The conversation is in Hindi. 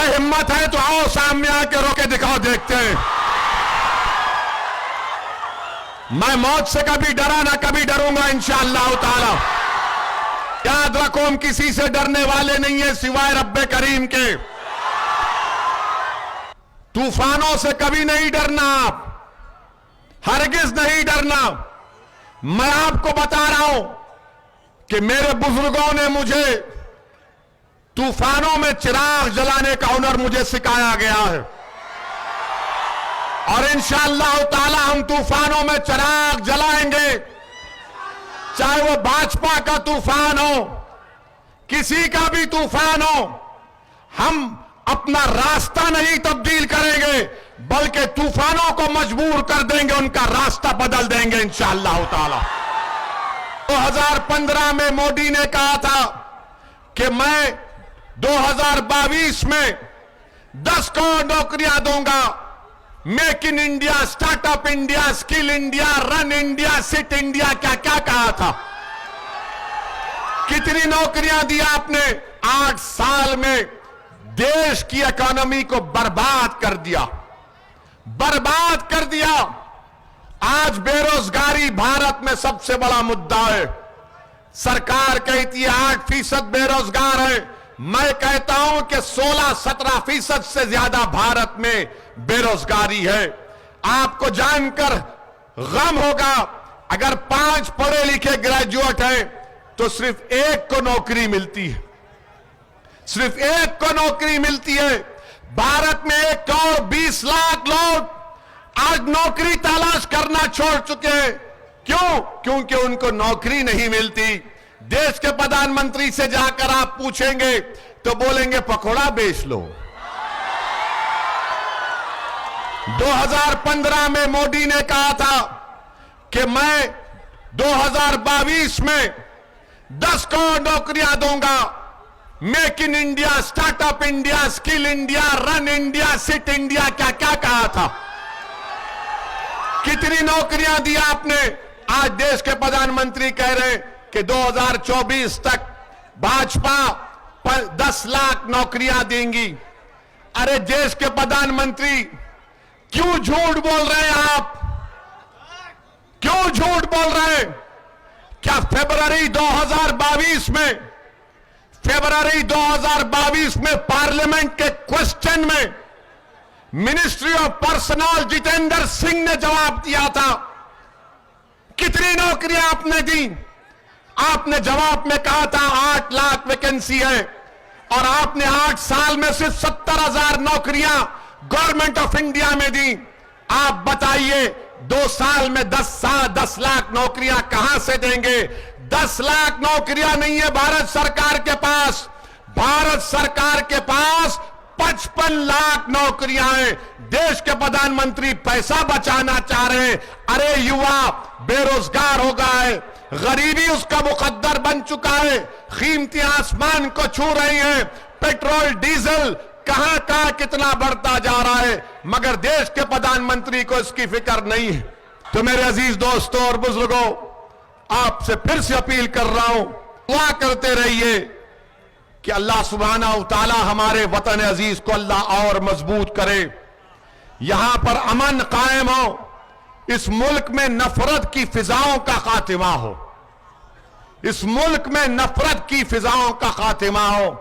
हिम्मत है तो आओ सामने आके रोके दिखाओ, देखते हैं। मैं मौत से कभी डरा ना कभी डरूंगा इंशाअल्लाह ताला। याद रखो, हम किसी से डरने वाले नहीं है सिवाय रब्बे करीम के। तूफानों से कभी नहीं डरना आप, हरगिज नहीं डरना। मैं आपको बता रहा हूं कि मेरे बुजुर्गों ने मुझे तूफानों में चिराग जलाने का हुनर मुझे सिखाया गया है, और इंशाअल्लाह ताला हम तूफानों में चिराग जलाएंगे। चाहे वो भाजपा का तूफान हो, किसी का भी तूफान हो, हम अपना रास्ता नहीं तब्दील करेंगे, बल्कि तूफानों को मजबूर कर देंगे, उनका रास्ता बदल देंगे इंशाअल्लाह ताला। 2015 में मोदी ने कहा था कि मैं 2022 में 10 करोड़ नौकरियां दूंगा। Make in India, startup India, skill India, run India, sit India, क्या क्या कहा था। कितनी नौकरियां दी आपने? 8 साल में देश की इकोनॉमी को बर्बाद कर दिया, बर्बाद कर दिया। आज बेरोजगारी भारत में सबसे बड़ा मुद्दा है। सरकार कहती है 8% बेरोजगार है, मैं कहता हूं कि 16-17% से ज्यादा भारत में बेरोजगारी है। आपको जानकर गम होगा, अगर 5 पढ़े लिखे ग्रेजुएट हैं तो सिर्फ 1 को नौकरी मिलती है, सिर्फ 1 को नौकरी मिलती है। भारत में 1 करोड़ 20 लाख लोग आज नौकरी तलाश करना छोड़ चुके हैं। क्यों? क्योंकि उनको नौकरी नहीं मिलती। देश के प्रधानमंत्री से जाकर आप पूछेंगे तो बोलेंगे पकौड़ा बेच लो। 2015 में मोदी ने कहा था कि मैं 2022 में 10 करोड़ नौकरियां दूंगा। Make in India, startup India, skill India, run India, sit India, क्या क्या कहा था। कितनी नौकरियां दी आपने? आज देश के प्रधानमंत्री कह रहे हैं कि 2024 तक भाजपा 10 लाख नौकरियां देंगी। अरे देश के प्रधानमंत्री क्यों झूठ बोल रहे हैं आप? क्यों झूठ बोल रहे हैं? क्या फरवरी 2022 में पार्लियामेंट के क्वेश्चन में ministry of personal Jitendra Singh ने जवाब दिया था? कितनी नौकरियां आपने दी? आपने जवाब में कहा था 8 लाख वैकेंसी है, और आपने 8 साल में सिर्फ 70,000 नौकरियां गवर्नमेंट ऑफ इंडिया में दी। आप बताइए 2 साल में 10 लाख नौकरियां कहां से देंगे? 10 लाख नौकरियां नहीं है भारत सरकार के पास। भारत सरकार के पास 55 लाख नौकरियां हैं। देश के प्रधानमंत्री पैसा बचाना चाह रहे हैं। अरे युवा बेरोजगार हो गया है, गरीबी उसका मुकद्दर बन चुका है, कीमतें आसमान को छू रही हैं, पेट्रोल डीजल कहां कहां कितना बढ़ता जा रहा है, मगर देश के प्रधानमंत्री को इसकी फिक्र नहीं है। तो मेरे अजीज दोस्तों और बुजुर्गों, आपसे फिर से अपील कर रहा हूं, दुआ करते रहिए कि अल्लाह सुब्हानहू तआला हमारे वतन अजीज को अल्लाह और मजबूत करे, यहां पर अमन कायम हो, इस मुल्क में नफरत की फिजाओं का खात्मा हो, इस मुल्क में नफरत की फिजाओं का खात्मा हो।